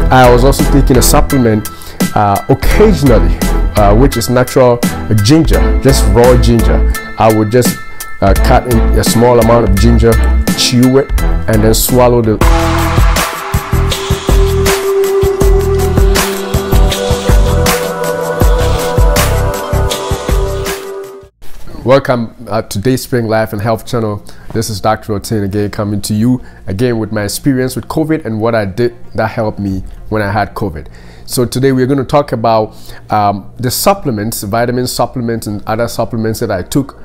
I was also taking a supplement occasionally, which is natural ginger, just raw ginger. I would just cut in a small amount of ginger, chew it, and then swallow the. Welcome to Dayspring Life and Health channel. This is Dr. Otin again, coming to you again with my experience with COVID and what I did that helped me when I had COVID. So today we're going to talk about the supplements, vitamin supplements and other supplements that I took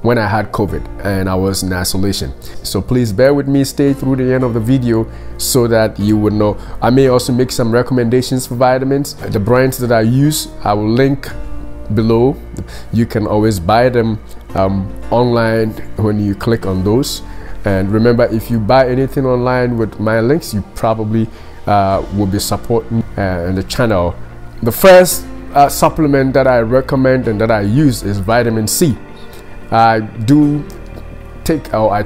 when I had COVID and I was in isolation. So please bear with me, stay through the end of the video so that you would know. I may also make some recommendations for vitamins. The brands that I use, I will link below. You can always buy them online when you click on those. And remember, if you buy anything online with my links, you probably will be supporting the channel. The first supplement that I recommend and that I use is vitamin C. I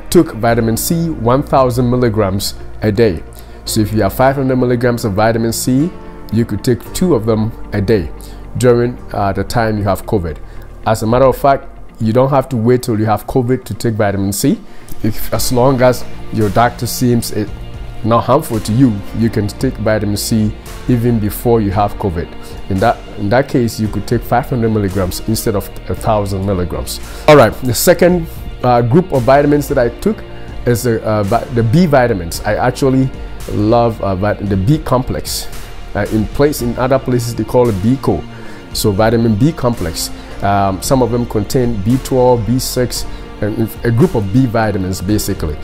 took vitamin C 1000 milligrams a day. So if you have 500 milligrams of vitamin C, you could take 2 of them a day during the time you have COVID. As a matter of fact, you don't have to wait till you have COVID to take vitamin C. As long as your doctor seems it not harmful to you, you can take vitamin C even before you have COVID. In that case, you could take 500 milligrams instead of 1000 milligrams. All right, the second group of vitamins that I took is the B vitamins. I actually love the B complex. In other places they call it B-co. So vitamin B complex, some of them contain B12, B6, and a group of B vitamins basically.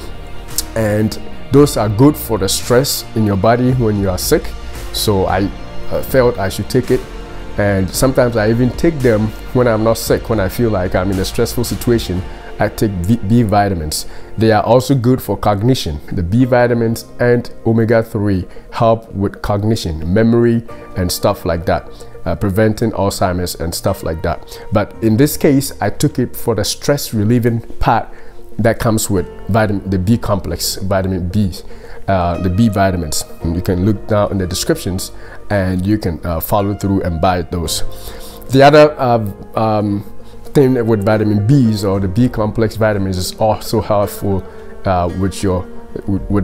And those are good for the stress in your body when you are sick. So I felt I should take it. And sometimes I even take them when I'm not sick, when I feel like I'm in a stressful situation. I take B vitamins. They are also good for cognition. The B vitamins and omega-3 help with cognition, memory, and stuff like that, preventing Alzheimer's and stuff like that. But in this case, I took it for the stress relieving part that comes with the B complex, vitamin B, the B vitamins. And you can look down in the descriptions and you can follow through and buy those. The other thing with vitamin B's or the B complex vitamins is also helpful with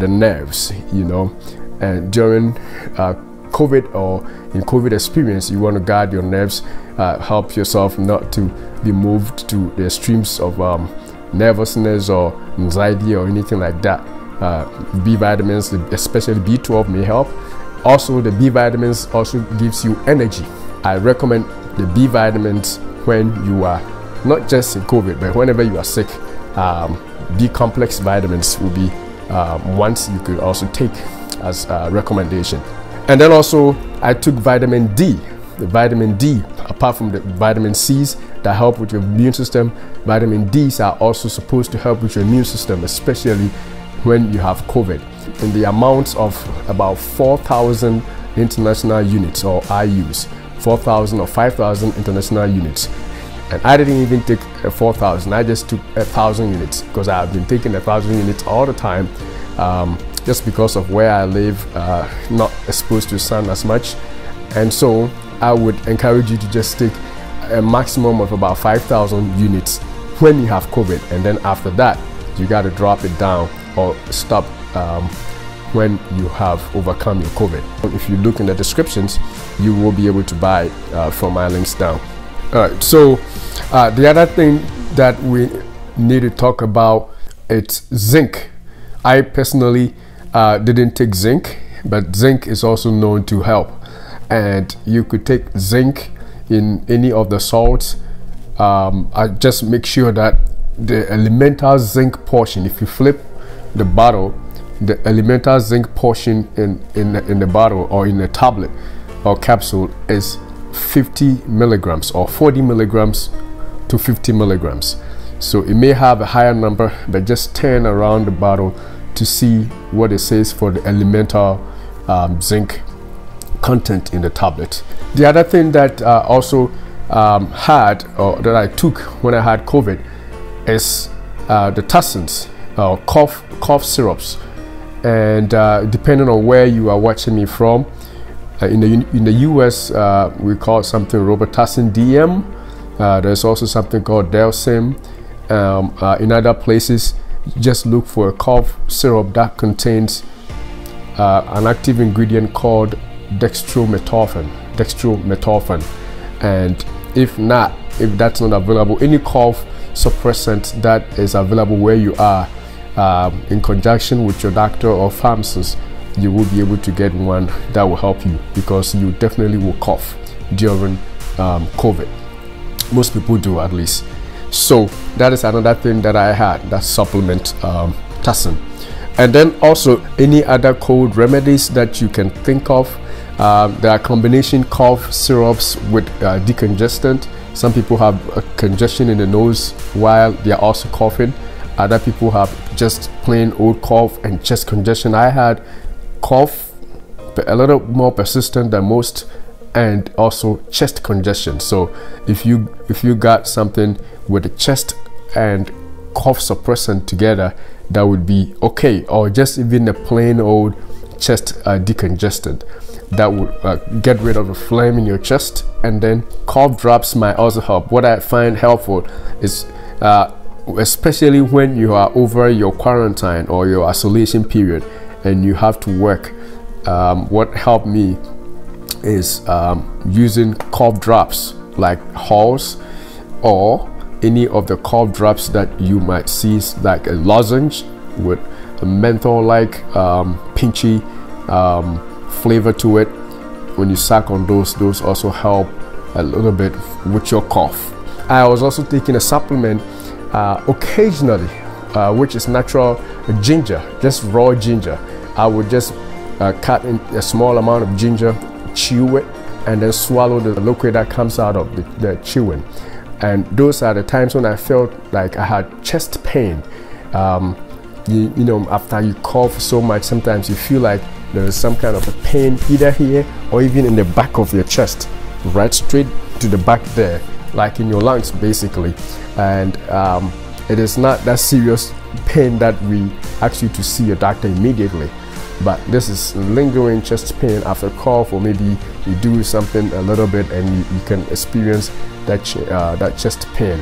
the nerves, you know. And during COVID or in COVID experience, you want to guard your nerves, help yourself not to be moved to the extremes of nervousness or anxiety or anything like that. B vitamins, especially B12, may help. Also, the B vitamins also gives you energy. I recommend the B vitamins when you are not just in COVID, but whenever you are sick. B complex vitamins will be ones you could also take as a recommendation. And then also I took vitamin D. The vitamin D, apart from the vitamin C's that help with your immune system, vitamin D's are also supposed to help with your immune system, especially when you have COVID. In the amounts of about 4,000 international units or IUs, 4,000 or 5,000 international units. And I didn't even take 4,000, I just took 1,000 units because I've been taking 1,000 units all the time, just because of where I live, not exposed to sun as much. And so I would encourage you to just take a maximum of about 5,000 units when you have COVID. And then after that, you got to drop it down or stop when you have overcome your COVID. If you look in the descriptions, you will be able to buy from my links down. All right, so the other thing that we need to talk about is zinc. I personally didn't take zinc, but zinc is also known to help. And you could take zinc in any of the salts. I just make sure that the elemental zinc portion, if you flip the bottle, the elemental zinc portion in the bottle or in the tablet or capsule is 50 milligrams or 40 milligrams to 50 milligrams. So it may have a higher number, but just turn around the bottle to see what it says for the elemental zinc content in the tablet. The other thing that also that I took when I had COVID is the Tassins, cough syrups. And depending on where you are watching me from, In the US, we call something Robitussin DM. There's also something called Delsim. In other places, just look for a cough syrup that contains an active ingredient called dextromethorphan. And if that's not available, any cough suppressant that is available where you are, in conjunction with your doctor or pharmacist, you will be able to get one that will help you, because you definitely will cough during COVID. Most people do, at least. So that is another thing that I had, that supplement tussin. And then also any other cold remedies that you can think of. There are combination cough syrups with decongestant. Some people have congestion in the nose while they are also coughing. Other people have just plain old cough and chest congestion. I had cough a little more persistent than most, and also chest congestion. So if you got something with the chest and cough suppressant together, that would be okay. Or just even a plain old chest decongestant that would get rid of the phlegm in your chest. And then cough drops might also help. What I find helpful is especially when you are over your quarantine or your isolation period and you have to work, what helped me is using cough drops like Halls, or any of the cough drops that you might see, like a lozenge with a menthol-like pinchy flavor to it. When you suck on those also help a little bit with your cough. I was also taking a supplement occasionally, which is natural ginger, just raw ginger. I would just cut in a small amount of ginger, chew it, and then swallow the liquid that comes out of the chewing. And those are the times when I felt like I had chest pain. You know, after you cough so much, sometimes you feel like there is some kind of a pain either here or even in the back of your chest, right straight to the back there, like in your lungs basically. And it is not that serious pain that we ask you to see a doctor immediately, but this is lingering chest pain after cough, or maybe you do something a little bit and you can experience that chest pain,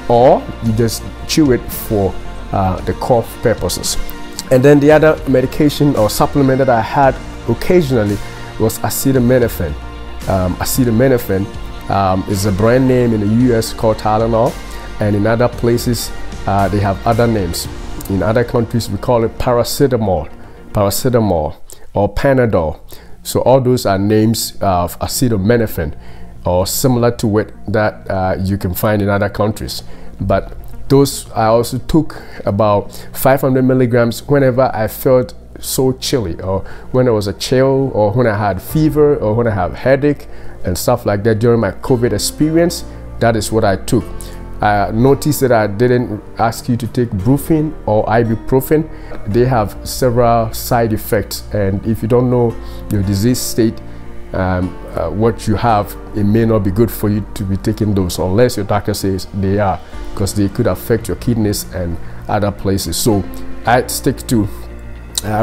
or you just chew it for the cough purposes. And then the other medication or supplement that I had occasionally was acetaminophen. Acetaminophen is a brand name in the US called Tylenol, and in other places they have other names. In other countries we call it paracetamol or Panadol. So all those are names of acetaminophen or similar to it that you can find in other countries. But those I also took about 500 milligrams whenever I felt so chilly, or when there was a chill, or when I had fever, or when I have headache and stuff like that during my COVID experience. That is what I took. I noticed that I didn't ask you to take brufen or ibuprofen. They have several side effects, and if you don't know your disease state, what you have, it may not be good for you to be taking those unless your doctor says they are, because they could affect your kidneys and other places. So I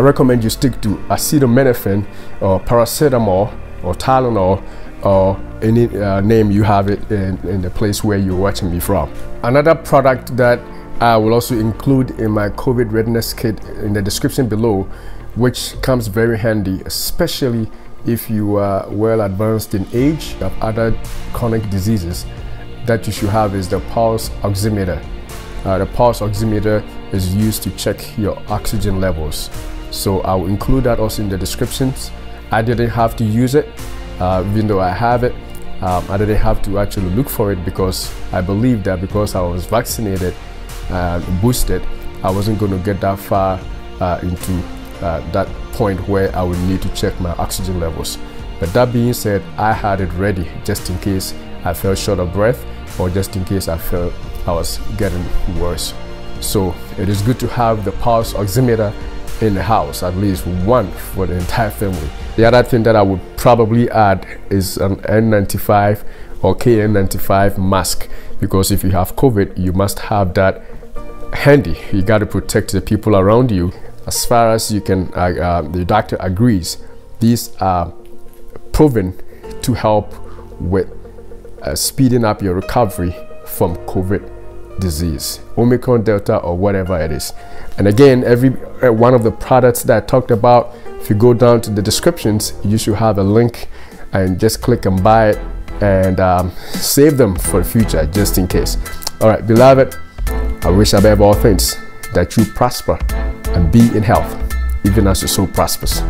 recommend you stick to acetaminophen or paracetamol or Tylenol, or any name you have it in the place where you're watching me from. Another product that I will also include in my COVID readiness kit in the description below, which comes very handy, especially if you are well advanced in age, have other chronic diseases, that you should have, is the pulse oximeter. The pulse oximeter is used to check your oxygen levels. So I will include that also in the descriptions. I didn't have to use it, even though I have it. I didn't have to actually look for it, because I believe that because I was vaccinated, boosted, I wasn't going to get that far into that point where I would need to check my oxygen levels. But that being said, I had it ready just in case I felt short of breath, or just in case I felt I was getting worse. So it is good to have the pulse oximeter in the house, at least one for the entire family. The other thing that I would probably add is an N95 or KN95 mask, because if you have COVID, you must have that handy. You got to protect the people around you as far as you can. The doctor agrees. These are proven to help with speeding up your recovery from COVID disease, Omicron, Delta, or whatever it is. And again, every one of the products that I talked about, if you go down to the descriptions, you should have a link and just click and buy it and save them for the future, just in case. All right, beloved, I wish above all things that you prosper and be in health, even as your soul prospers.